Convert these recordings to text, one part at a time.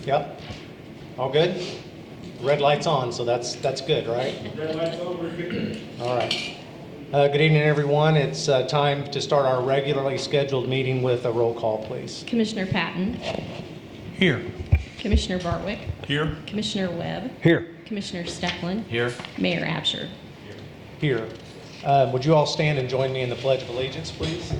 Yep. All good? Red light's on, so that's good, right? Red light's on, we're good. All right. Good evening, everyone. It's time to start our regularly scheduled meeting with a roll call, please. Commissioner Patton. Here. Commissioner Bartwick. Here. Commissioner Webb. Here. Commissioner Stecklin. Here. Mayor Absher. Here. Would you all stand and join me in the Pledge of Allegiance, please?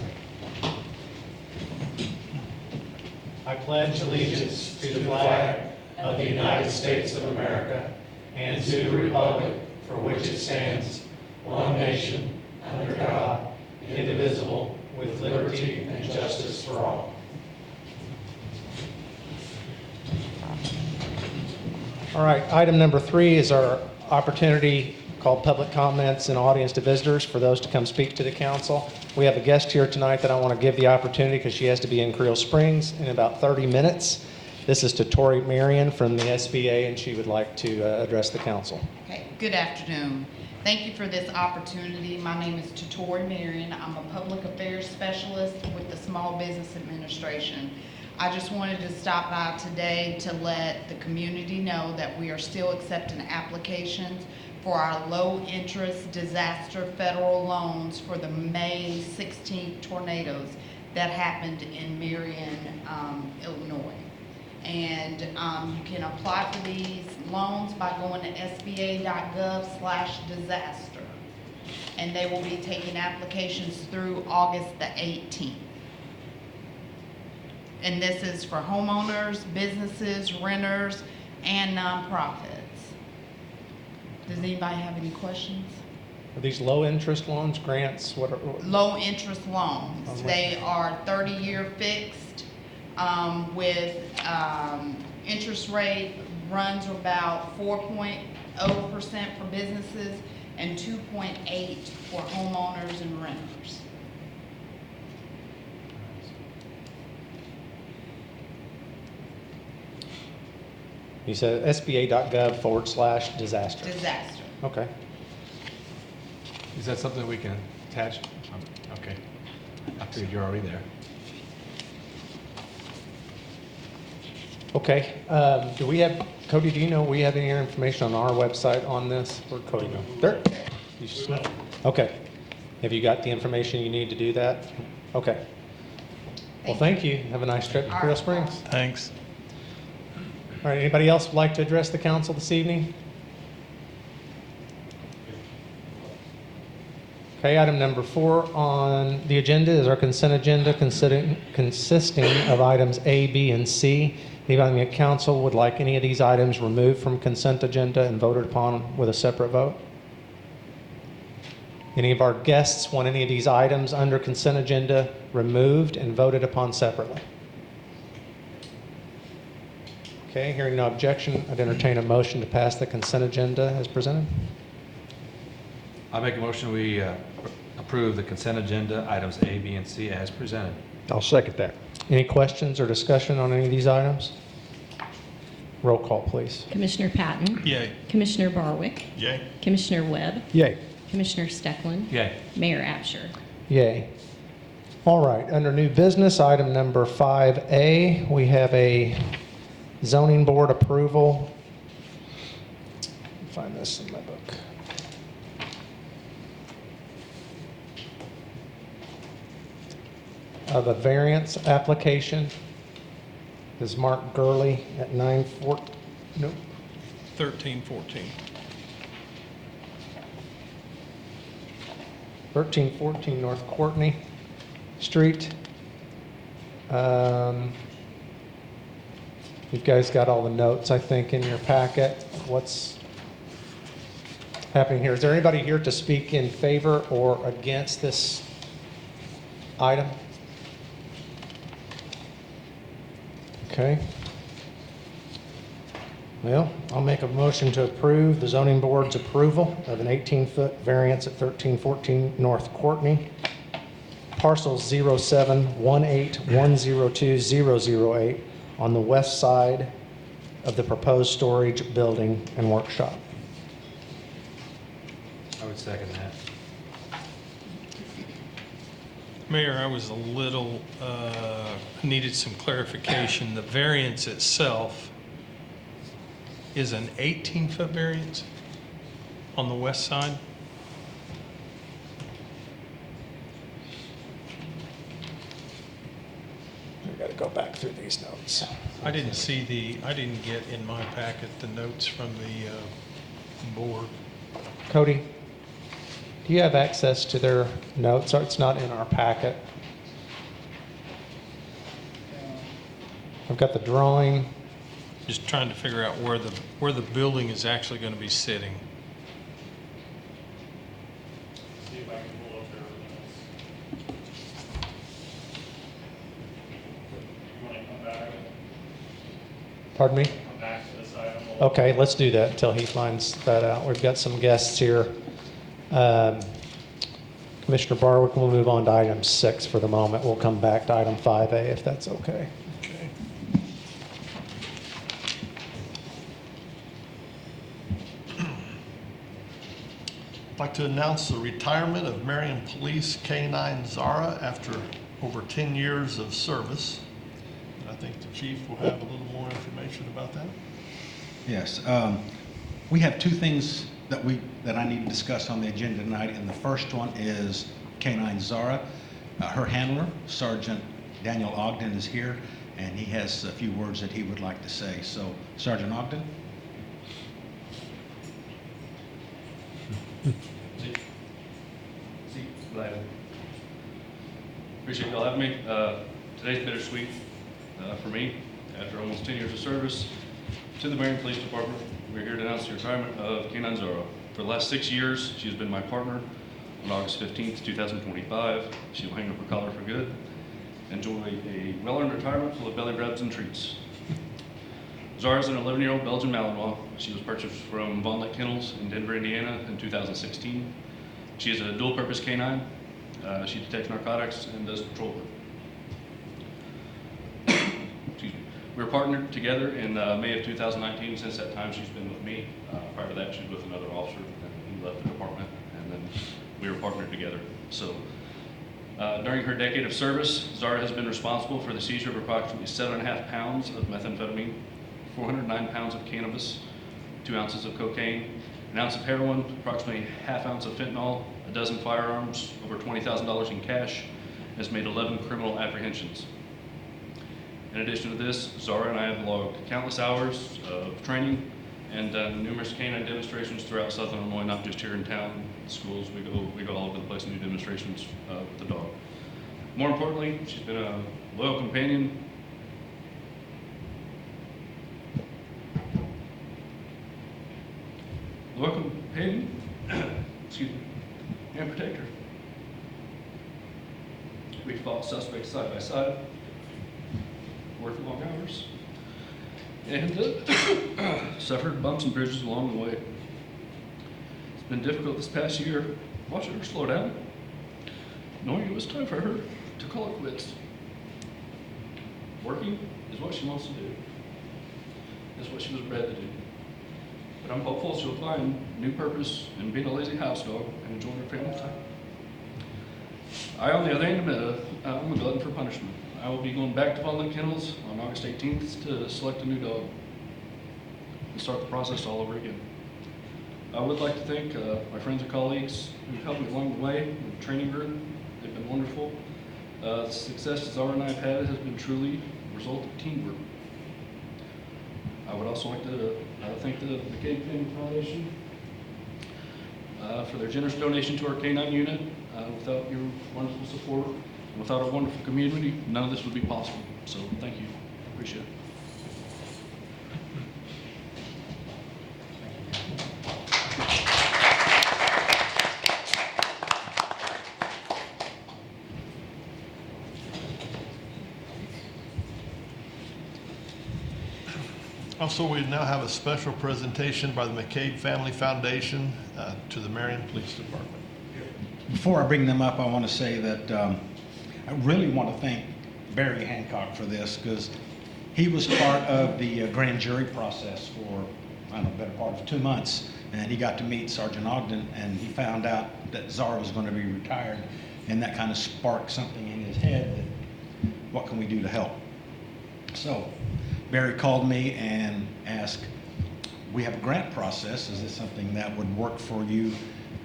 I pledge allegiance to the flag of the United States of America and to the republic for which it stands, one nation, under God, indivisible, with liberty and justice for all. All right, item number 3 is our opportunity called public comments and audience to visitors for those to come speak to the council. We have a guest here tonight that I want to give the opportunity because she has to be in Creel Springs in about 30 minutes. This is to Tori Marion from the SBA, and she would like to address the council. Okay, good afternoon. Thank you for this opportunity. My name is Tori Marion. I'm a public affairs specialist with the Small Business Administration. I just wanted to stop by today to let the community know that we are still accepting applications for our low-interest disaster federal loans for the May 16th tornadoes that happened in Marion, Illinois. And you can apply for these loans by going to sba.gov/disaster. And they will be taking applications through August the 18th. And this is for homeowners, businesses, renters, and nonprofits. Does anybody have any questions? Are these low-interest loans, grants? What are, Low interest loans. Okay. They are 30-year fixed with interest rate runs about 4.0% for businesses and 2.8% for homeowners and renters. You said sba.gov/disaster. Disaster. Okay. Is that something we can attach? Okay. I figured you're already there. Okay. Do we have, Cody, do you know we have any information on our website on this? Where'd Cody go? There. You just- Okay. Have you got the information you need to do that? Okay. Well, thank you. Have a nice trip to Creel Springs. Thanks. All right, anybody else would like to address the council this evening? Okay, item number 4 on the agenda is our consent agenda consisting of items A, B, and C. Anybody in the council would like any of these items removed from consent agenda and voted upon with a separate vote? Any of our guests want any of these items under consent agenda removed and voted upon separately? Okay, hearing no objection, I'd entertain a motion to pass the consent agenda as presented. I make a motion we approve the consent agenda, items A, B, and C as presented. I'll second that. Any questions or discussion on any of these items? Roll call, please. Commissioner Patton. Yay. Commissioner Bartwick. Yay. Commissioner Webb. Yay. Commissioner Stecklin. Yay. Mayor Absher. Yay. All right, under new business, item number 5A, we have a zoning board approval. Find this in my book. Of a variance application. This is Mark Gurley at 1314. 1314 North Courtney Street. You guys got all the notes, I think, in your packet. What's happening here? Is there anybody here to speak in favor or against this item? Okay. Well, I'll make a motion to approve the zoning board's approval of an 18-foot variance at 1314 North Courtney, parcel 0718102008 on the west side of the proposed storage building and workshop. I would second that. Mayor, I was a little, needed some clarification. The variance itself is an 18-foot variance on the west side. We've got to go back through these notes. I didn't get in my packet the notes from the board. Cody, do you have access to their notes? Or it's not in our packet. I've got the drawing. Just trying to figure out where the building is actually going to be sitting. See if I can pull up their minutes. You want to come back? Pardon me? Come back to this item? Okay, let's do that until he finds that out. We've got some guests here. Commissioner Barwick, we'll move on to item 6 for the moment. We'll come back to item 5A if that's okay. Okay. I'd like to announce the retirement of Marion Police K-9 Zara after over 10 years of service. And I think the chief will have a little more information about that. Yes, we have two things that I need to discuss on the agenda tonight, and the first one is K-9 Zara. Her handler, Sergeant Daniel Ogden, is here, and he has a few words that he would like to say. So, Sergeant Ogden? Glad. Appreciate y'all having me. Today's bittersweet for me. After almost 10 years of service to the Marion Police Department, we're here to announce the retirement of K-9 Zara. For the last 6 years, she has been my partner. On August 15th, 2025, she will hang up her collar for good. Enjoy a well-earned retirement full of belly rubs and treats. Zara is an 11-year-old Belgian Malinois. She was purchased from Von Lake Kennels in Denver, Indiana in 2016. She is a dual-purpose canine. She detects narcotics and does patrol work. Excuse me. We were partnered together in May of 2019. Since that time, she's been with me. Prior to that, she was with another officer, and he left the department, and then we were partnered together. So during her decade of service, Zara has been responsible for the seizure of approximately 7.5 pounds of methamphetamine, 409 pounds of cannabis, 2 ounces of cocaine, an ounce of heroin, approximately ½ ounce of fentanyl, a dozen firearms, over $20,000 in cash, and has made 11 criminal apprehensions. In addition to this, Zara and I have logged countless hours of training and done numerous canine demonstrations throughout Southern Illinois, not just here in town, schools. We go all over the place and do demonstrations with the dog. More importantly, she's been a loyal companion. Loyal companion, excuse me, and protector. We fought suspects side by side, worked long hours, and suffered bumps and bruises along the way. It's been difficult this past year watching her slow down, knowing it was time for her to call it quits. Working is what she wants to do. It's what she was bred to do. But I'm hopeful she'll find new purpose in being a lazy house dog and enjoying her family time. I, on the other hand, I'm a glutton for punishment. I will be going back to Von Lake Kennels on August 18th to select a new dog and start the process all over again. I would like to thank my friends and colleagues who've helped me along the way in the training group. They've been wonderful. The success that Zara and I have had has been truly a result of teamwork. I would also like to thank the McCabe Foundation for their generous donation to our K-9 unit. Without your wonderful support, and without our wonderful community, none of this would be possible. So thank you. Appreciate it. Also, we now have a special presentation by the McCabe Family Foundation to the Marion Police Department. Before I bring them up, I want to say that I really want to thank Barry Hancock for this, because he was part of the grand jury process for, I don't know, better part of 2 months, and he got to meet Sergeant Ogden, and he found out that Zara was going to be retired, and that kind of sparked something in his head that, what can we do to help? So Barry called me and asked, we have a grant process. Is this something that would work for you?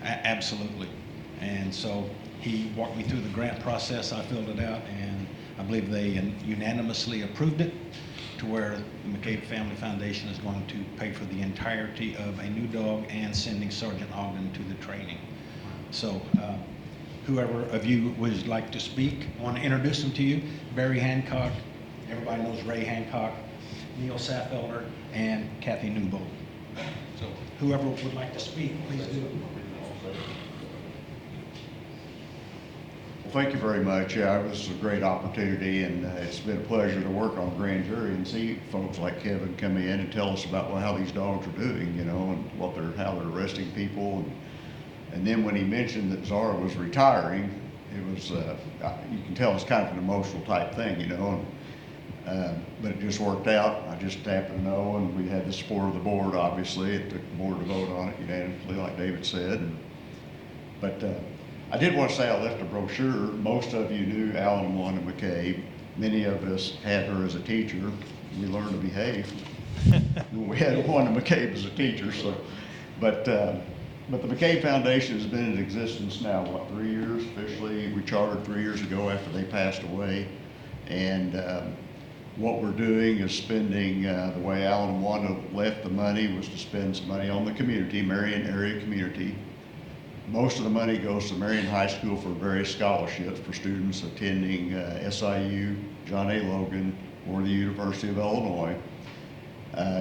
Absolutely. And so he walked me through the grant process. I filled it out, and I believe they unanimously approved it, to where the McCabe Family Foundation is going to pay for the entirety of a new dog and sending Sergeant Ogden to the training. So whoever of you would like to speak, I want to introduce them to you. Barry Hancock, everybody knows Ray Hancock, Neil Saffelder, and Kathy Newbold. So whoever would like to speak, please do. Well, thank you very much. Yeah, this is a great opportunity, and it's been a pleasure to work on grand jury and see folks like Kevin come in and tell us about how these dogs are doing, you know, and how they're arresting people. And then when he mentioned that Zara was retiring, it was, you can tell it's kind of an emotional type thing, you know, but it just worked out. I just happened to know, and we had the support of the board, obviously. It took the board to vote on it unanimously, like David said. But I did want to say I left a brochure. Most of you knew Alan and Wanda McCabe. Many of us had her as a teacher. We learned to behave when we had Wanda McCabe as a teacher. So, but the McCabe Foundation has been in existence now, what, 3 years officially? We chartered 3 years ago after they passed away. And what we're doing is spending, the way Alan and Wanda left the money was to spend some money on the community, Marion area community. Most of the money goes to Marion High School for various scholarships for students attending SIU, John A. Logan, or the University of Illinois,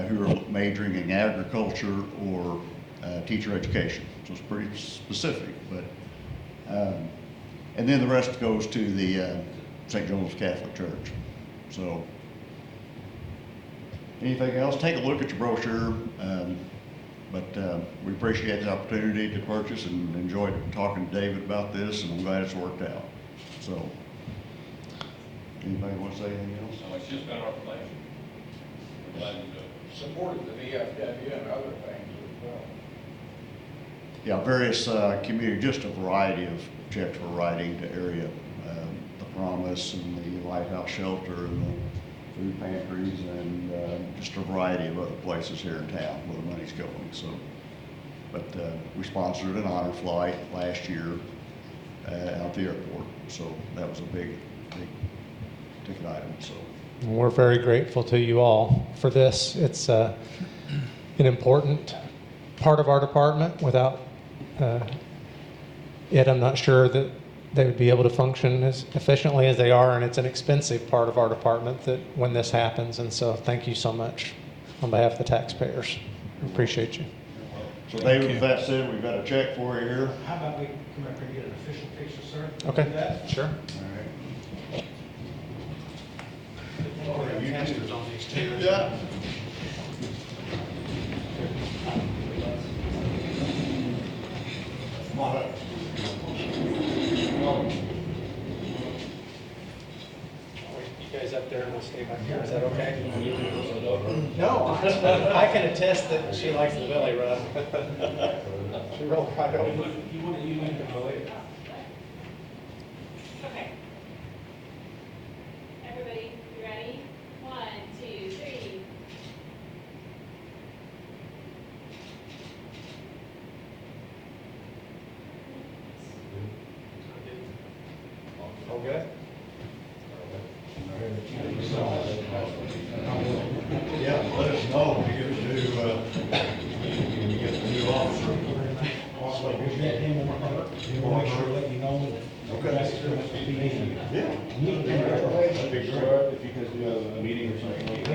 who are majoring in agriculture or teacher education. So it's pretty specific. But and then the rest goes to the St. Joseph's Catholic Church. So anything else? Take a look at your brochure. But we appreciate the opportunity to purchase and enjoyed talking to David about this, and I'm glad it's worked out. So, anybody want to say anything else? No, it's just been our pleasure. We're glad to do it. Supported the VFW and other things as well. Yeah, various community, just a variety of checks we're writing to area, the Promise and the Lighthouse Shelter and the food pantries, and just a variety of other places here in town where the money's going. So, but we sponsored an honor flight last year out at the airport. So that was a big ticket item. So We're very grateful to you all for this. It's an important part of our department. Without it, I'm not sure that they would be able to function as efficiently as they are, and it's an expensive part of our department that when this happens. And so thank you so much on behalf of the taxpayers. We appreciate you. So David, with that said, we've got a check for you here. How about we come up and get an official picture, sir? Okay, sure. All right. Yeah. Come on up. You guys up there and we'll stay back here. Is that okay? No, I can attest that she likes the belly rub. She rolled right over. You want to use it later? Okay. Everybody, you ready? 1, 2, 3. All good? Yeah, let us know if you get the new officer. Also, we'll get him on the cover. We'll make sure to let you know. Okay. Yeah. That'd be great if you could do a meeting or something like that.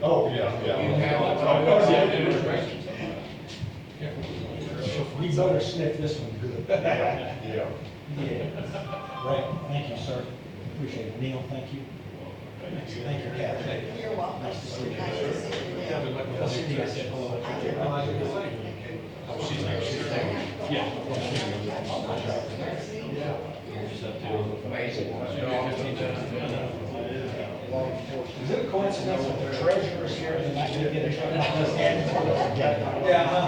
Oh, yeah, We better sniff this one good. Yeah. Yeah. Right, thank you, sir. Appreciate it. Neil, thank you. Thank you, Kathy. You're welcome. Nice to see you. Nice to see you. Cindy, I said hello. Is it a coincidence that the treasurer's here and I should get a truck? Yeah,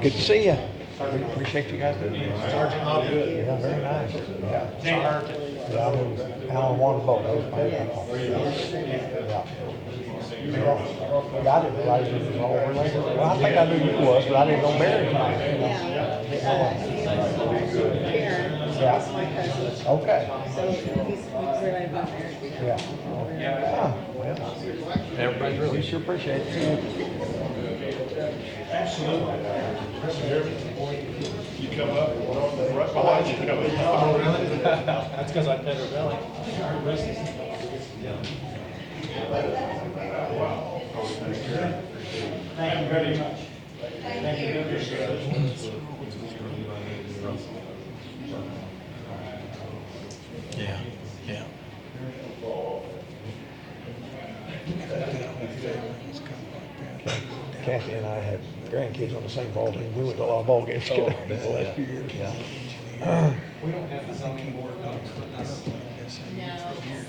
Good to see you. Appreciate you guys doing this. Yeah, very nice. Yeah. Yeah, I'm Alan Wanda Boat. Yeah. I didn't realize you was all related. Well, I think I knew you was, but I didn't know Mary. Yeah. Okay. So he's related by marriage. Yeah. Yeah. Well, Everybody's really. we sure appreciate it. Absolutely. You come up, right behind you. That's because I pet her belly. Thank you very much. Thank you. Yeah, yeah. Kathy and I had grandkids on the same ball team. We went to a lot of ball games together the last few years. We don't have the zoning board notes with us. No,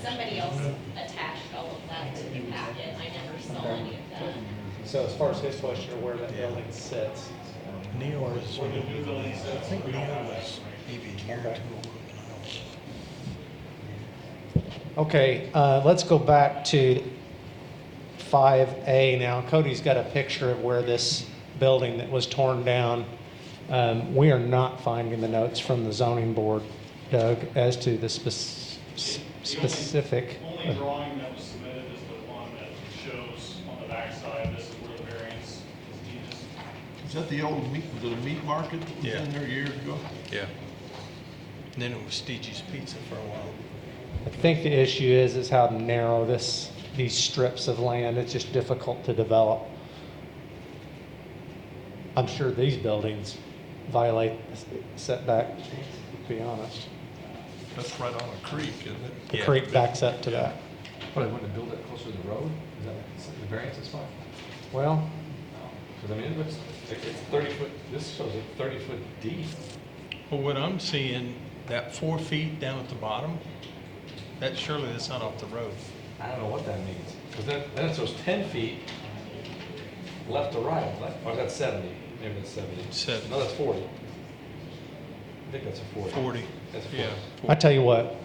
somebody else attached all of that to the packet. I never saw any of that. So as far as his question of where that building sits, Neil was, I think Neil was maybe here to okay, let's go back to 5A now. Cody's got a picture of where this building that was torn down. We are not finding the notes from the zoning board, Doug, as to the specific. The only drawing that was submitted is the one that shows on the backside, this is where the variance is needed. Is that the old meat market that was in there years ago? Yeah. And then it was Steege's Pizza for a while. I think the issue is how narrow these strips of land. It's just difficult to develop. I'm sure these buildings violate the setback, to be honest. That's right on a creek, isn't it? The creek backs up to that. Well, they want to build that closer to the road? Is that the variance is fine? Well, Because I mean, it looks, it's 30 foot, this shows it 30 foot deep. Well, what I'm seeing, that 4 feet down at the bottom, that surely that's not off the road. I don't know what that means. Because then it shows 10 feet left to right. Or that's 70. Maybe that's 70. 70. No, that's 40. I think that's a 40. 40. That's a 40. Yeah. I tell you what,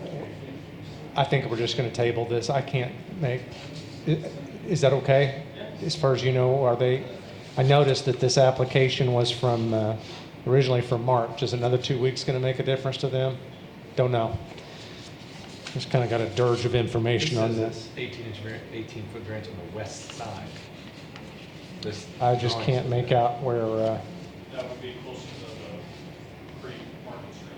I think we're just going to table this. I can't make, is that okay? As far as you know, I noticed that this application was from, originally from March. Is another 2 weeks going to make a difference to them? Don't know. Just kind of got a dirge of information on this. 18 foot variance on the west side. I just can't make out where, That would be closer to the creek Market Street.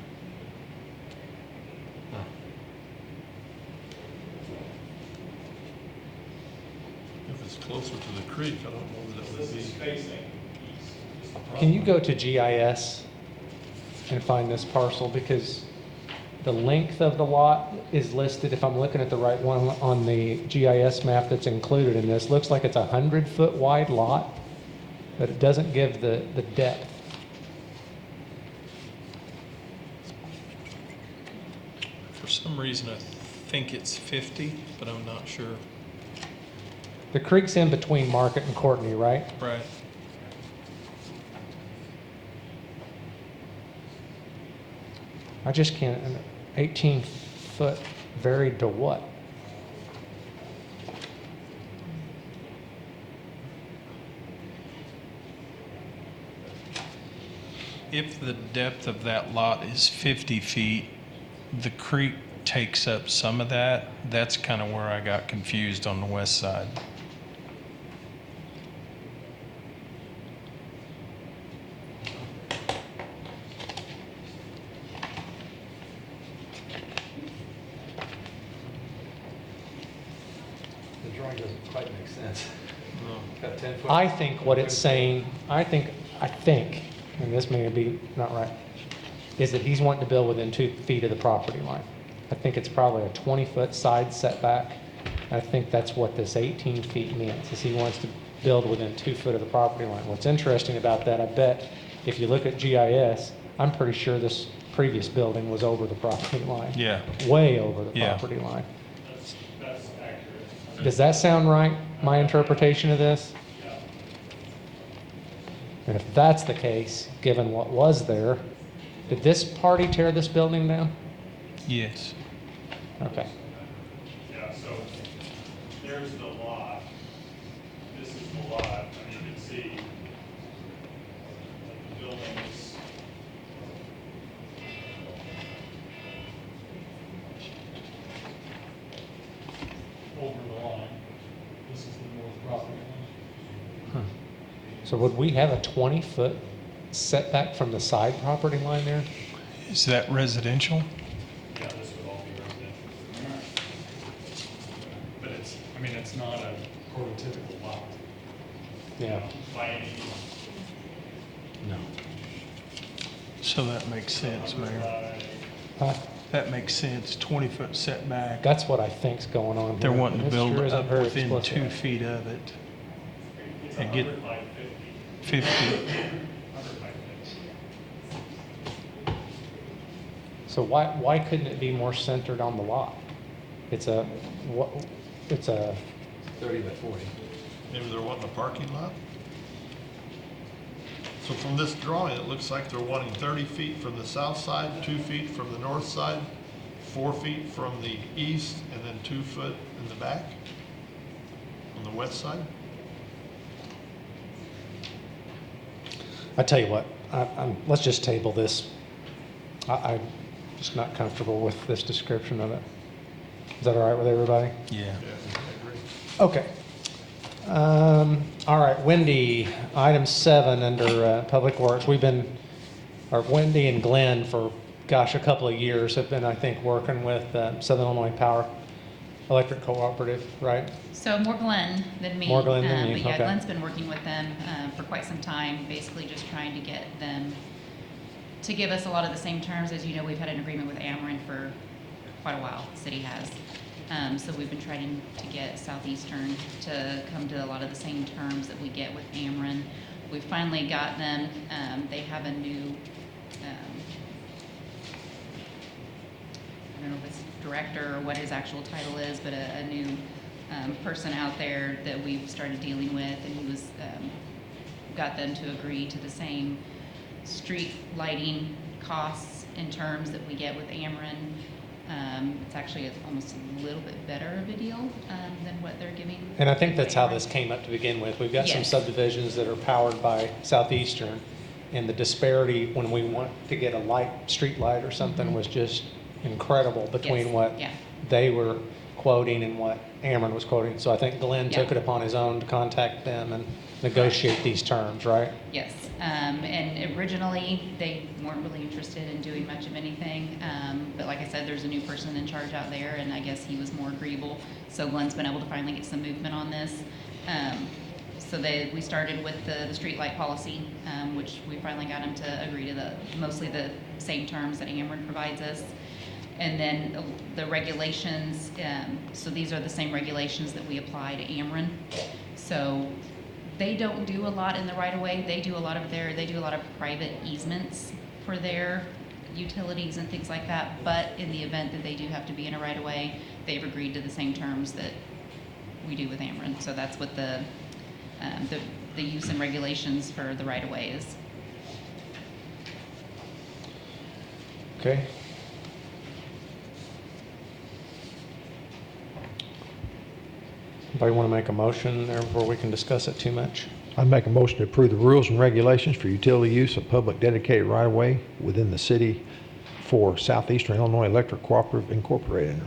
If it's closer to the creek, I don't know that it would This is be. facing east. can you go to GIS and find this parcel? Because the length of the lot is listed, if I'm looking at the right one on the GIS map that's included in this, looks like it's a 100-foot wide lot, but it doesn't give the depth. For some reason, I think it's 50, but I'm not sure. The creek's in between Market and Courtney, right? Right. I just can't, 18-foot varied to what? If the depth of that lot is 50 feet, the creek takes up some of that. That's kind of where I got confused on the west side. The drawing doesn't quite make sense. Got 10 foot. I think what it's saying, I think, and this may be not right, is that he's wanting to build within 2 feet of the property line. I think it's probably a 20-foot side setback. I think that's what this 18 feet means, is he wants to build within 2 foot of the property line. What's interesting about that, I bet, if you look at GIS, I'm pretty sure this previous building was over the property line. Yeah. Way over the Yeah. property line. That's accurate. Does that sound right, my interpretation of this? And if that's the case, given what was there, did this party tear this building down? Yes. Okay. Yeah, so there's the lot. This is the lot, and you can see that the building is over the line. This is the north property line. So would we have a 20-foot setback from the side property line there? Is that residential? Yeah, this would all be residential. But it's, I mean, it's not a prototypical lot. Yeah. By any means. No. So that makes sense, Mayor. That makes sense, 20-foot setback. That's what I think's going on here. They're wanting to This build sure isn't up very within explicit. 2 feet of it It's and get 100 by 50. 50. 100 by 50. So why couldn't it be more centered on the lot? It's a, what, it's a, 30 by 40. Maybe there wasn't a parking lot? So from this drawing, it looks like they're wanting 30 feet from the south side, 2 feet from the north side, 4 feet from the east, and then 2 foot in the back on the west side? I tell you what, let's just table this. I'm just not comfortable with this description of it. Is that all right with everybody? Yeah. Yeah, I agree. Okay. All right, Wendy, item 7 under Public Works. Wendy and Glenn for, gosh, a couple of years have been, I think, working with Southern Illinois Power Electric Cooperative, right? So more Glenn than me. More Glenn than you, But yeah, okay. Glenn's been working with them for quite some time, basically just trying to get them to give us a lot of the same terms. As you know, we've had an agreement with Ameren for quite a while, the city has. So we've been trying to get Southeastern to come to a lot of the same terms that we get with Ameren. We finally got them. They have a new, I don't know if it's director or what his actual title is, but a new person out there that we've started dealing with, and he was got them to agree to the same street lighting costs and terms that we get with Ameren. It's actually almost a little bit better of a deal than what they're giving. And I think that's how this came up to begin with. We've got some Yes. subdivisions that are powered by Southeastern, and the disparity when we want to get a street light or something was just incredible between Yes. what Yeah. they were quoting and what Ameren was quoting. So I think Glenn took Yeah. it upon his own to contact them and negotiate these terms, right? Yes, and originally, they weren't really interested in doing much of anything, but like I said, there's a new person in charge out there, and I guess he was more agreeable, so Glenn's been able to finally get some movement on this. So we started with the streetlight policy, which we finally got him to agree to mostly the same terms that Ameren provides us. And then the regulations, so these are the same regulations that we apply to Ameren. So they don't do a lot in the right of way. They do a lot of private easements for their utilities and things like that. But in the event that they do have to be in a right of way, they've agreed to the same terms that we do with Ameren. So that's what the use and regulations for the right of way is. Okay. Anybody want to make a motion there before we can discuss it too much? I'd make a motion to approve the rules and regulations for utility use of public dedicated right-of-way within the city for Southeastern Illinois Electric Cooperative Incorporated.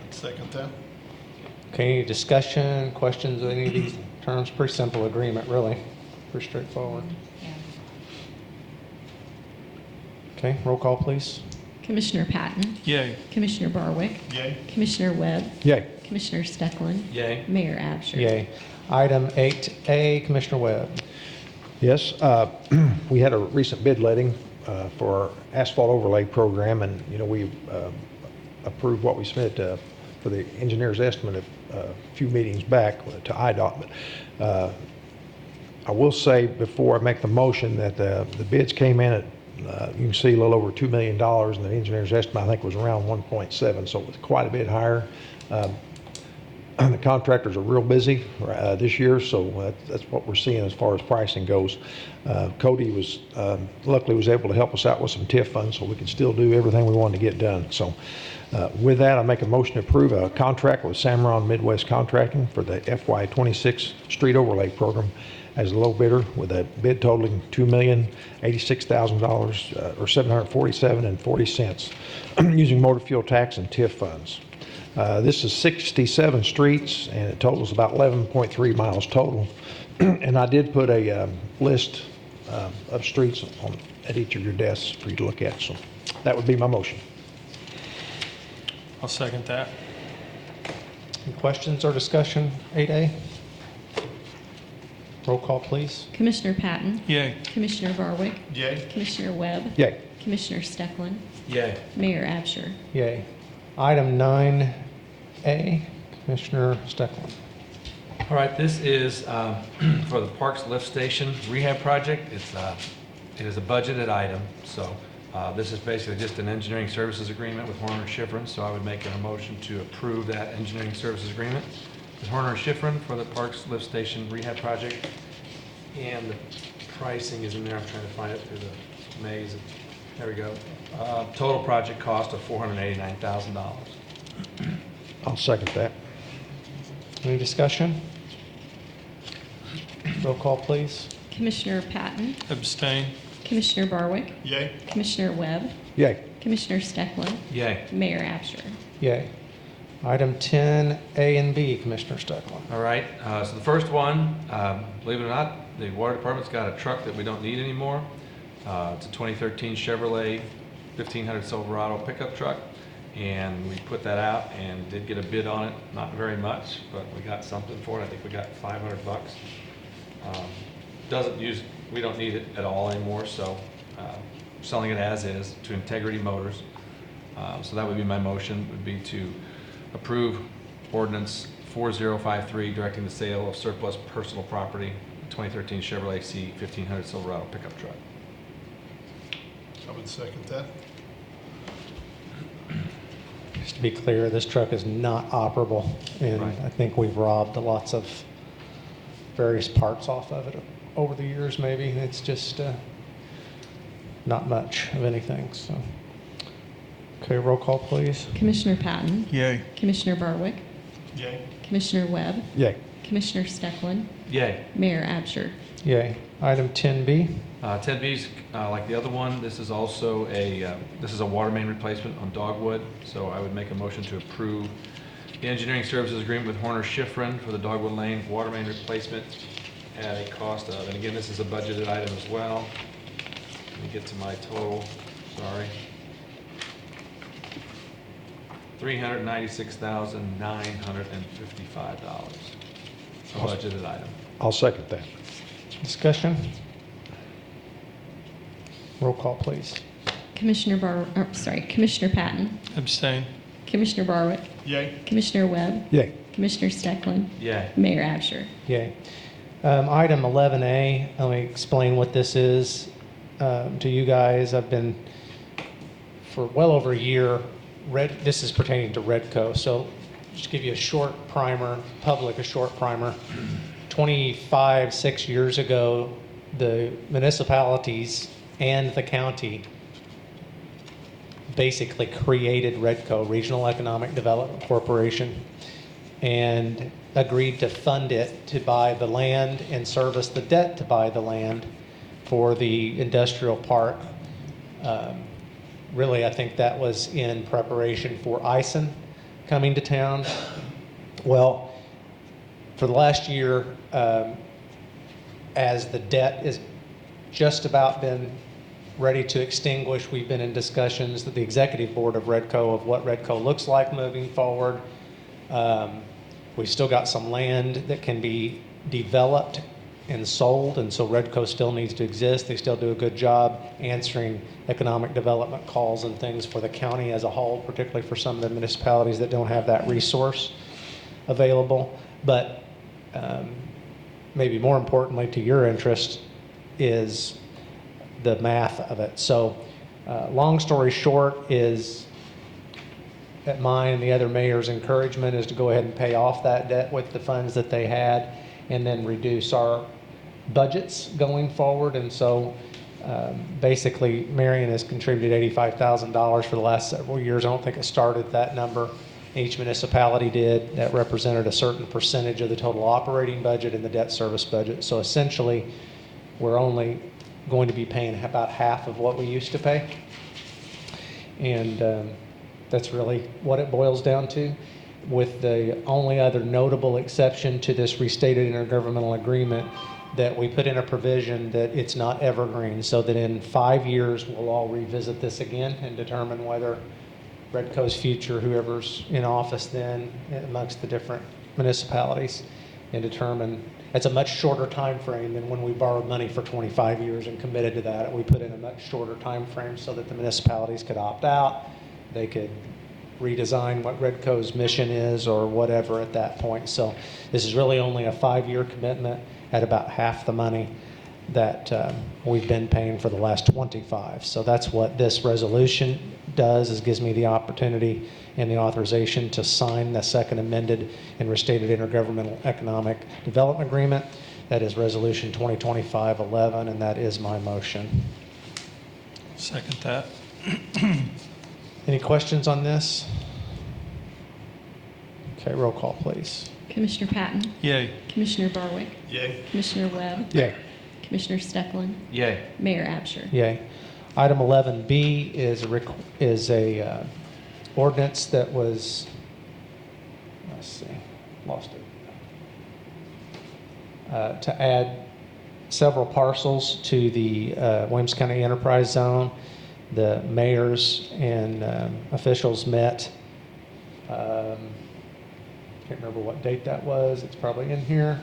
Second that. Okay, any discussion, questions of any of these terms? Pretty simple agreement, really. Pretty straightforward. Yeah. Okay, roll call, please. Commissioner Patton. Yay. Commissioner Barwick. Yay. Commissioner Webb. Yay. Commissioner Stecklin. Yay. Mayor Absher. Yay. Item 8A, Commissioner Webb. Yes, we had a recent bid letting for our asphalt overlay program, and, you know, we approved what we submitted for the engineer's estimate a few meetings back to IDOT. But I will say before I make the motion that the bids came in at, you can see a little over $2 million, and the engineer's estimate, I think, was around 1.7, so it was quite a bit higher. The contractors are real busy this year, so that's what we're seeing as far as pricing goes. Cody was, luckily was able to help us out with some TIF funds, so we can still do everything we wanted to get done. So with that, I make a motion to approve a contract with Samron Midwest Contracting for the FY26 Street Overlay Program as a low bidder with a bid totaling $2,086,000 or $747.40 using motor fuel tax and TIF funds. This is 67 streets and it totals about 11.3 miles total. And I did put a list of streets at each of your desks for you to look at. So that would be my motion. I'll second that. Any questions or discussion, 8A? Roll call, please. Commissioner Patton. Yay. Commissioner Barwick. Yay. Commissioner Webb. Yay. Commissioner Stecklin. Yay. Mayor Absher. Yay. Item 9A, Commissioner Stecklin. All right, this is for the Parks Lift Station Rehab Project. It is a budgeted item, so this is basically just an engineering services agreement with Horner Schifrin, so I would make a motion to approve that engineering services agreement with Horner Schifrin for the Parks Lift Station Rehab Project. And the pricing is in there. I'm trying to find it through the maze. There we go. Total project cost of $489,000. I'll second that. Any discussion? Roll call, please. Commissioner Patton. Abstain. Commissioner Barwick. Yay. Commissioner Webb. Yay. Commissioner Stecklin. Yay. Mayor Absher. Yay. Item 10A and B, Commissioner Stecklin. All right, so the first one, believe it or not, the water department's got a truck that we don't need anymore. It's a 2013 Chevrolet 1500 Silverado pickup truck, and we put that out and did get a bid on it. Not very much, but we got something for it. I think we got $500. We don't need it at all anymore, so selling it as is to Integrity Motors. So that would be my motion, would be to approve ordinance 4053 directing the sale of surplus personal property, 2013 Chevrolet C1500 Silverado pickup truck. I would second that. Just to be clear, this truck is not operable, and Right. I think we've robbed lots of various parts off of it over the years, maybe. It's just not much of anything, so. Okay, roll call, please. Commissioner Patton. Yay. Commissioner Barwick. Yay. Commissioner Webb. Yay. Commissioner Stecklin. Yay. Mayor Absher. Yay. Item 10B. 10B's like the other one. This is also a water main replacement on Dogwood. So I would make a motion to approve the engineering services agreement with Horner Schifrin for the Dogwood Lane water main replacement at a cost of, and again, this is a budgeted item as well. Let me get to my total. Sorry. $396,955. A budgeted item. I'll second that. Discussion? Roll call, please. Commissioner Patton. Abstain. Commissioner Barwick. Yay. Commissioner Webb. Yay. Commissioner Stecklin. Yay. Mayor Absher. Yay. Item 11A, let me explain what this is to you guys. I've been, for well over a year, this is pertaining to Redco, so just give you a short primer, a short primer. 6 years ago, the municipalities and the county basically created Redco, Regional Economic Development Corporation, and agreed to fund it to buy the land and service the debt to buy the land for the industrial park. Really, I think that was in preparation for ISON coming to town. Well, for the last year, as the debt is just about been ready to extinguish, we've been in discussions with the executive board of Redco of what Redco looks like moving forward. We've still got some land that can be developed and sold, and so Redco still needs to exist. They still do a good job answering economic development calls and things for the county as a whole, particularly for some of the municipalities that don't have that resource available. But maybe more importantly to your interest is the math of it. So long story short is at mine and the other mayor's encouragement, is to go ahead and pay off that debt with the funds that they had and then reduce our budgets going forward. And so basically, Marion has contributed $85,000 for the last several years. I don't think it started at that number. Each municipality did. That represented a certain percentage of the total operating budget and the debt service budget. So essentially, we're only going to be paying about half of what we used to pay. And that's really what it boils down to, with the only other notable exception to this restated intergovernmental agreement, that we put in a provision that it's not evergreen, so that in 5 years, we'll all revisit this again and determine whether Redco's future, whoever's in office then amongst the different municipalities, and determine. It's a much shorter time frame than when we borrowed money for 25 years and committed to that. We put in a much shorter time frame so that the municipalities could opt out. They could redesign what Redco's mission is or whatever at that point. So this is really only a 5-year commitment at about half the money that we've been paying for the last 25. So that's what this resolution does, is gives me the opportunity and the authorization to sign the second amended and restated intergovernmental economic development agreement. That is resolution 2025-11, and that is my motion. Second that. Any questions on this? Okay, roll call, please. Commissioner Patton? Yay. Commissioner Barwick? Yay. Commissioner Webb? Yay. Commissioner Stecklin? Yay. Mayor Absher? Yay. Item 11B is a ordinance that was, let's see, lost it. To add several parcels to the Williams County Enterprise Zone. The mayors and officials met. Can't remember what date that was. It's probably in here.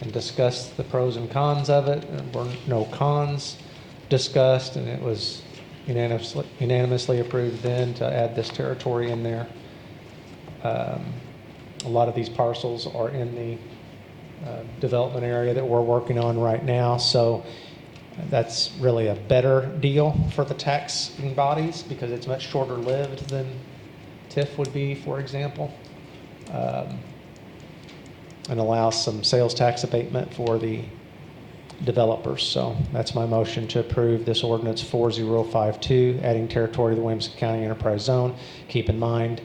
And discussed the pros and cons of it. There were no cons discussed, and it was unanimously approved then to add this territory in there. A lot of these parcels are in the development area that we're working on right now, so that's really a better deal for the taxing bodies because it's much shorter lived than TIF would be, for example, and allows some sales tax abatement for the developers. So that's my motion to approve this ordinance 4052, adding territory to the Williams County Enterprise Zone. Keep in mind,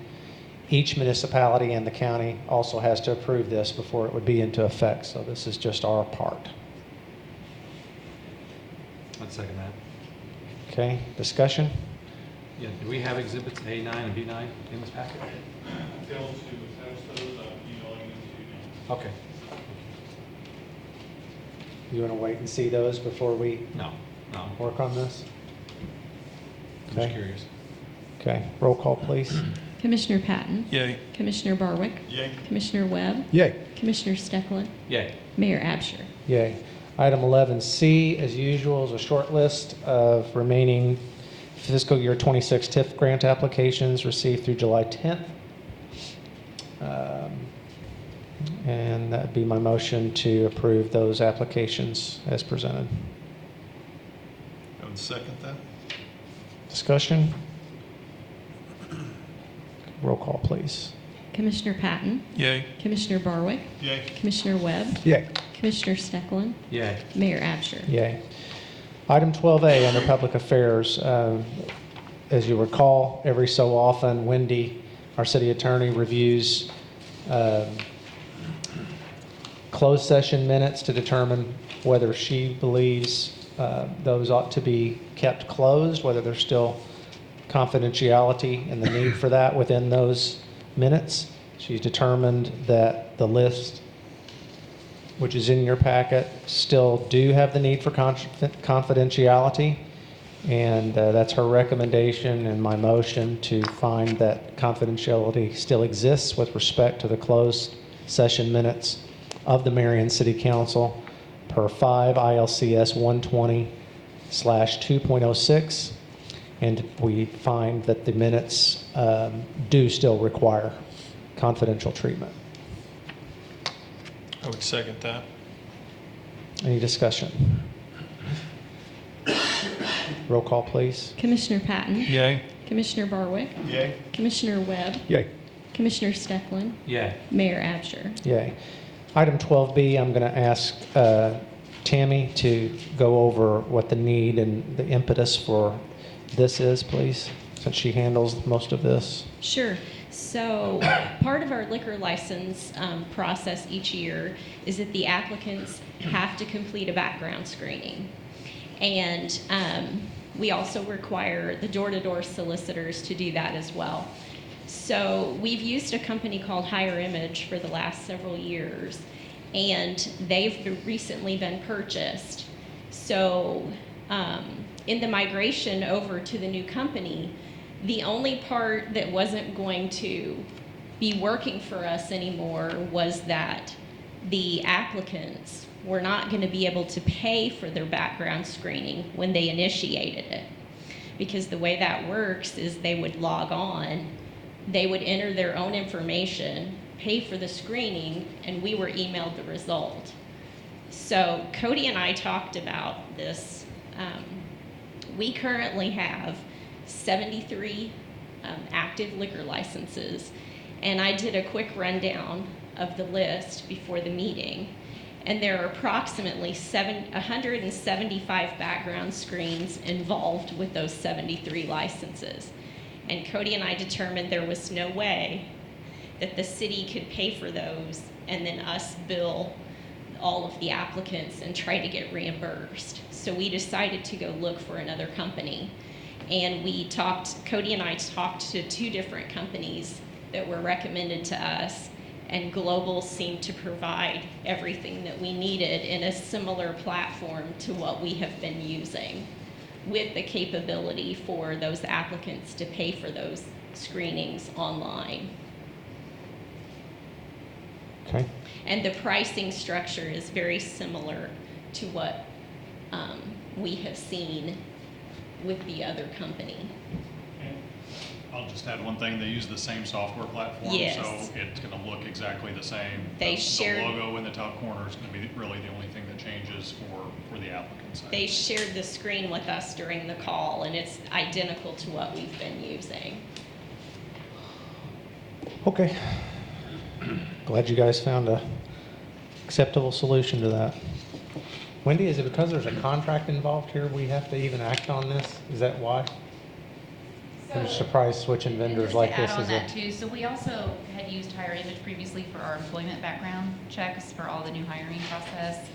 each municipality and the county also has to approve this before it would be into effect. So this is just our part. I'd second that. Okay, discussion? Yeah, do we have exhibits A9 and B9 in this packet? Okay. You want to wait and see those before we No. work on this? I'm Okay. just curious. Okay, roll call, please. Commissioner Patton? Yay. Commissioner Barwick? Yay. Commissioner Webb? Yay. Commissioner Stecklin? Yay. Mayor Absher? Yay. Item 11C, as usual, is a short list of remaining fiscal year 26 TIF grant applications received through July 10th. And that'd be my motion to approve those applications as presented. I would second that. Discussion? Roll call, please. Commissioner Patton? Yay. Commissioner Barwick? Yay. Commissioner Webb? Yay. Commissioner Stecklin? Yay. Mayor Absher? Yay. Item 12A under Public Affairs. As you recall, every so often, Wendy, our city attorney, reviews closed session minutes to determine whether she believes those ought to be kept closed, whether there's still confidentiality and the need for that within those minutes. She's determined that the list, which is in your packet, still do have the need for confidentiality, and that's her recommendation and my motion to find that confidentiality still exists with respect to the closed session minutes of the Marion City Council per 5 ILCS 120/2.06, and we find that the minutes do still require confidential treatment. I would second that. Any discussion? Roll call, please. Commissioner Patton? Yay. Commissioner Barwick, Yay. Commissioner Webb, Yay. Commissioner Stecklin, Yay. Mayor Absher. Yay. Item 12B, I'm going to ask Tammy to go over what the need and the impetus for this is, please, since she handles most of this. Sure. So part of our liquor license process each year is that the applicants have to complete a background screening. And we also require the door-to-door solicitors to do that as well. So we've used a company called Higher Image for the last several years, and they've recently been purchased. So in the migration over to the new company, the only part that wasn't going to be working for us anymore was that the applicants were not going to be able to pay for their background screening when they initiated it. Because the way that works is they would log on, they would enter their own information, pay for the screening, and we were emailed the result. So Cody and I talked about this. We currently have 73 active liquor licenses, and I did a quick rundown of the list before the meeting, and there are approximately 175 background screens involved with those 73 licenses. And Cody and I determined there was no way that the city could pay for those and then us bill all of the applicants and try to get reimbursed. So we decided to go look for another company. And Cody and I talked to 2 different companies that were recommended to us, and Global seemed to provide everything that we needed in a similar platform to what we have been using, with the capability for those applicants to pay for those screenings online. Okay. And the pricing structure is very similar to what we have seen with the other company. I'll just add one thing, they use the same software platform, Yes. so it's gonna look exactly the same. They The shared- logo in the top corner is gonna be really the only thing that changes for the applicants. They shared the screen with us during the call, and it's identical to what we've been using. Okay. Glad you guys found a acceptable solution to that. Wendy, is it because there's a contract involved here we have to even act on this? Is that why? I'm surprised switching vendors like this Just to is add on a... that too, so we also had used Higher Image previously for our employment background checks for all the new hiring process.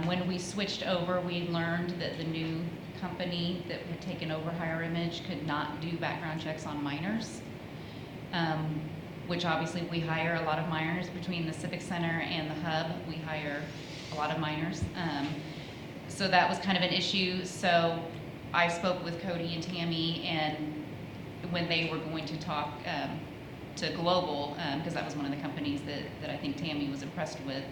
When we switched over, we learned that the new company that had taken over Higher Image could not do background checks on minors, which obviously we hire a lot of minors between the Civic Center and the Hub. We hire a lot of minors. So that was kind of an issue. So I spoke with Cody and Tammy, and when they were going to talk to Global, because that was one of the companies that I think Tammy was impressed with,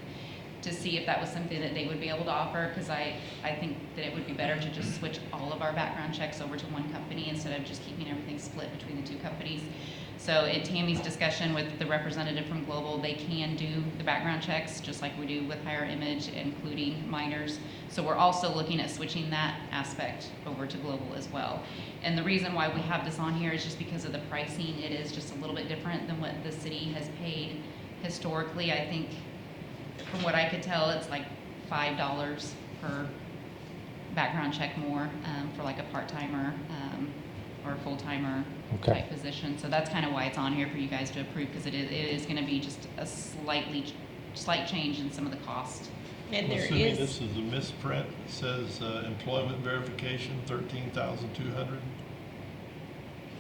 to see if that was something that they would be able to offer, because I think that it would be better to just switch all of our background checks over to one company instead of just keeping everything split between the 2 companies. So in Tammy's discussion with the representative from Global, they can do the background checks just like we do with Higher Image, including minors. So we're also looking at switching that aspect over to Global as well. And the reason why we have this on here is just because of the pricing. It is just a little bit different than what the city has paid historically. I think from what I could tell, it's like $5 per background check more for like a part-timer or a full-timer Okay. type position. So that's kind of why it's on here for you guys to approve, because it is going to be just a slight change in some of the cost. And I'm there assuming is, this is a misprint. It says employment verification, 13,200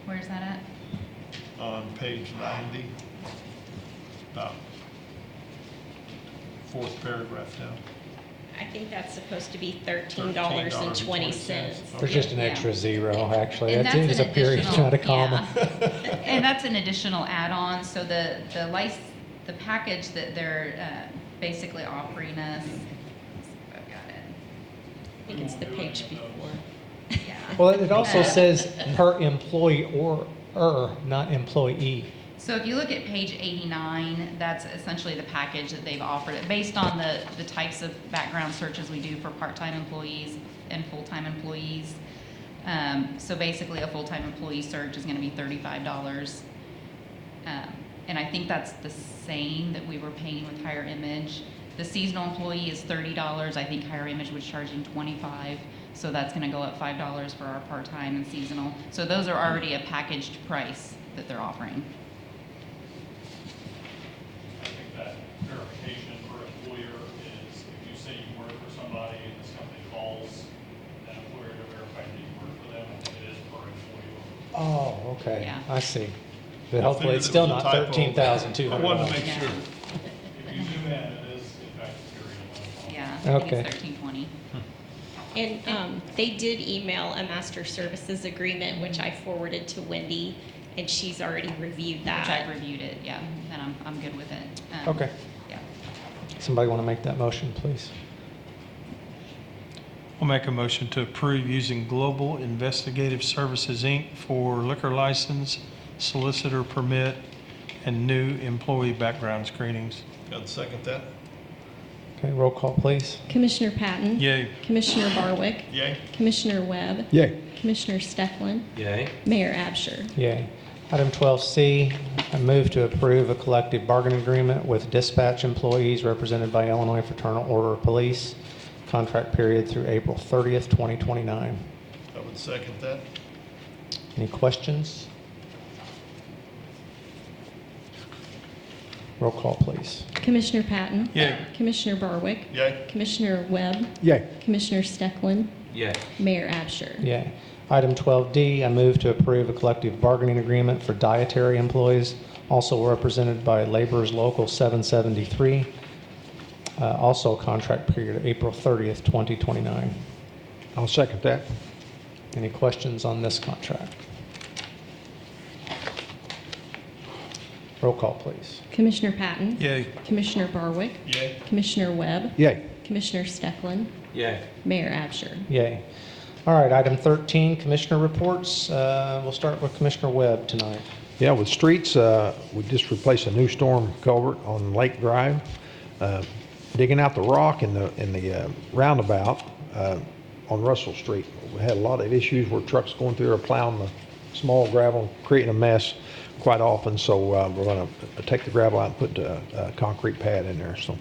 Where's that at? on page 90. About 4th paragraph down. I think that's supposed to be $13.20. There's just an extra zero, actually. And It that's is an a period, additional- not a comma. yeah. And that's an additional add-on, so the package that they're basically offering us, I've got it. I think it's the page before. Yeah. Well, it also says per employee or not employee. So if you look at page 89, that's essentially the package that they've offered, based on the types of background searches we do for part-time employees and full-time employees. So basically, a full-time employee surge is gonna be $35. And I think that's the same that we were paying with Higher Image. The seasonal employee is $30. I think Higher Image was charging $25. So that's gonna go up $5 for our part-time and seasonal. So those are already a packaged price that they're offering. I think that verification for employer is if you say you work for somebody and this company calls that employer to verify that you work for them, it is per employee. Oh, okay, Yeah. I see. But hopefully figured it's it still was a not typo. $13,200. I wanted to make Yeah. sure. If you zoom in, it is in fact a period. Yeah, I think Okay. it's $13.20. And they did email a master services agreement, which I forwarded to Wendy, and she's already reviewed Which that. I've reviewed it, yeah, and I'm good with it. Okay. Yeah. Somebody want to make that motion, please? I'll make a motion to approve using Global Investigative Services, Inc. for liquor license, solicitor permit, and new employee background screenings. Got to second that? Okay, roll call, please. Commissioner Patton? Yay. Commissioner Barwick? Yay. Commissioner Webb? Yay. Commissioner Stefan? Yay. Mayor Absher? Yay. Item 12C, I move to approve a collective bargaining agreement with dispatch employees represented by Illinois Fraternal Order of Police, contract period through April 30th, 2029. I would second that. Any questions? Roll call, please. Commissioner Patton? Yay. Commissioner Barwick? Yay. Commissioner Webb? Yay. Commissioner Stefan? Yay. Mayor Absher? Yay. Item 12D, I move to approve a collective bargaining agreement for dietary employees, also represented by Laborers Local 773, also contract period April 30th, 2029. I'll second that. Any questions on this contract? Roll call, please. Commissioner Patton? Yay. Commissioner Barwick? Yay. Commissioner Webb? Yay. Commissioner Stefan? Yay. Mayor Absher? Yay. All right, item 13, commissioner reports. We'll start with Commissioner Webb tonight. Yeah, with streets, we just replaced a new storm culvert on Lake Drive. Digging out the rock in the roundabout on Russell Street. We had a lot of issues where trucks going through are plowing the small gravel, creating a mess quite often. So we're going to take the gravel out and put a concrete pad in there. So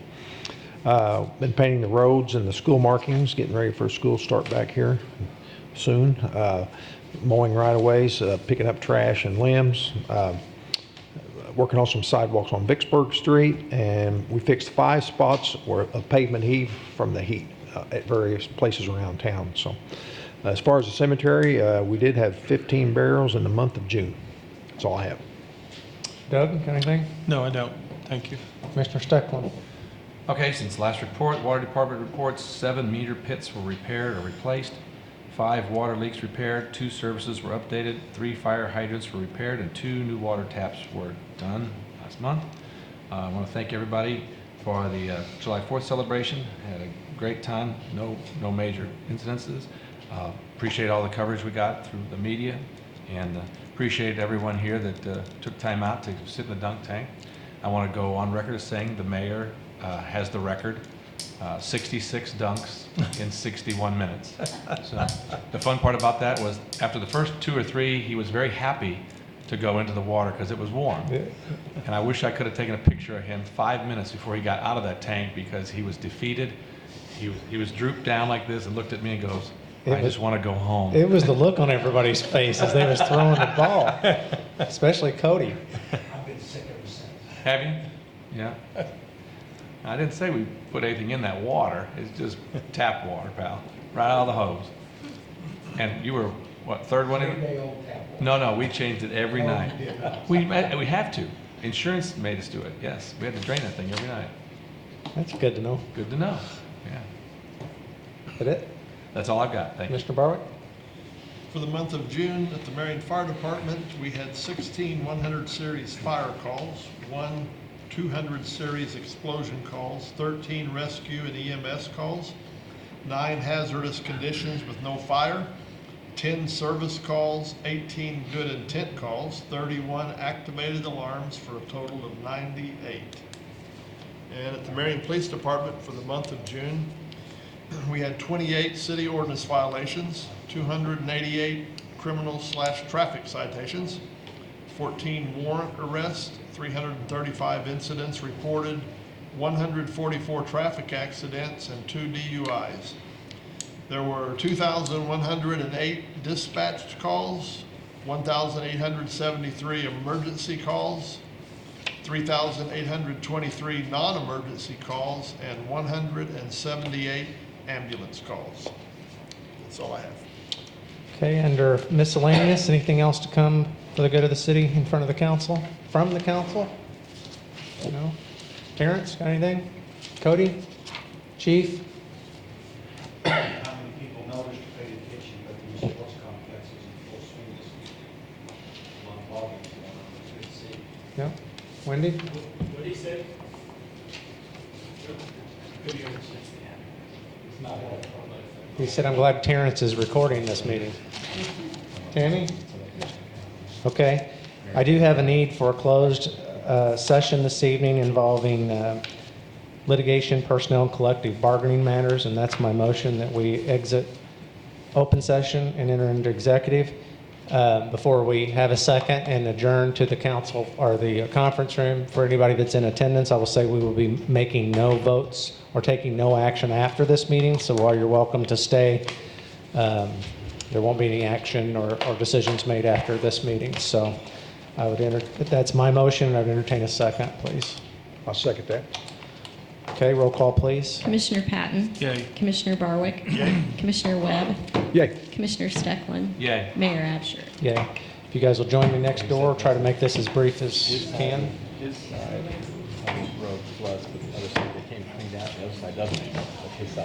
been painting the roads and the school markings, getting ready for school start back here soon. Mowing right-of-ways, picking up trash and limbs. Working on some sidewalks on Vicksburg Street, and we fixed 5 spots where a pavement heave from the heat at various places around town. So as far as the cemetery, we did have 15 burials in the month of June. That's all I have. Doug, got anything? No, I don't. Thank you. Commissioner Stecklin? Okay, since last report, Water Department reports 7 meter pits were repaired or replaced, 5 water leaks repaired, 2 services were updated, 3 fire hydrants were repaired, and 2 new water taps were done last month. I want to thank everybody for the July 4th celebration. Had a great time, no major incidences. Appreciate all the coverage we got through the media, and appreciate everyone here that took time out to sit in the dunk tank. I want to go on record as saying the mayor has the record, 66 dunks in 61 minutes. So the fun part about that was after the first 2 or 3, he was very happy to go into the water because it was warm. And I wish I could have taken a picture of him 5 minutes before he got out of that tank because he was defeated. He was drooped down like this and looked at me and goes, I just want to go home. It was the look on everybody's face as they was throwing the ball, especially Cody. I've been sick ever since. Have you? Yeah. I didn't say we put anything in that water. It's just tap water, pal. Right out of the hose. And you were, what, third one in? 3-day-old tap water. No, we changed it every night. We have to. Insurance made us do it, yes. We had to drain that thing every night. That's good to know. Good to know, yeah. That it? That's all I've got, thank you. Mr. Barwick? For the month of June, at the Marion Fire Department, we had 16 100 series fire calls, 1 200 series explosion calls, 13 rescue and EMS calls, 9 hazardous conditions with no fire, 10 service calls, 18 good intent calls, 31 activated alarms for a total of 98. And at the Marion Police Department for the month of June, We had 28 city ordinance violations, 288 criminal/traffic citations, 14 warrant arrests, 335 incidents reported, 144 traffic accidents, and 2 DUIs. There were 2,108 dispatched calls, 1,873 emergency calls, 3,823 non-emergency calls, and 178 ambulance calls. That's all I have. Okay, under miscellaneous, anything else to come for the good of the city in front of the council, from the council? No? Terrence, got anything? Cody? Chief? How many people noticed or paid attention, but the sports complex is in full swing this week. A lot of ball games going on, it's good to see. Yeah? Wendy? What he said? It's not bad. He said, I'm glad Terrence is recording this meeting. Tammy? Okay. I do have a need for a closed session this evening involving litigation, personnel, and collective bargaining matters, and that's my motion that we exit open session and enter into executive. Before we have a second and adjourn to the council or the conference room, for anybody that's in attendance, I will say we will be making no votes or taking no action after this meeting. So while you're welcome to stay, there won't be any action or decisions made after this meeting. So I would that's my motion. I would entertain a second, please. I'll second that. Okay, roll call, please. Commissioner Patton. Yay. Commissioner Barwick. Commissioner Webb. Yay. Commissioner Stecklin. Yay. Mayor Absher. Yeah. If you guys will join me next door, try to make this as brief as you can. His side, road floods, but the other side, they came cleaned out, the other side doesn't anymore, but his side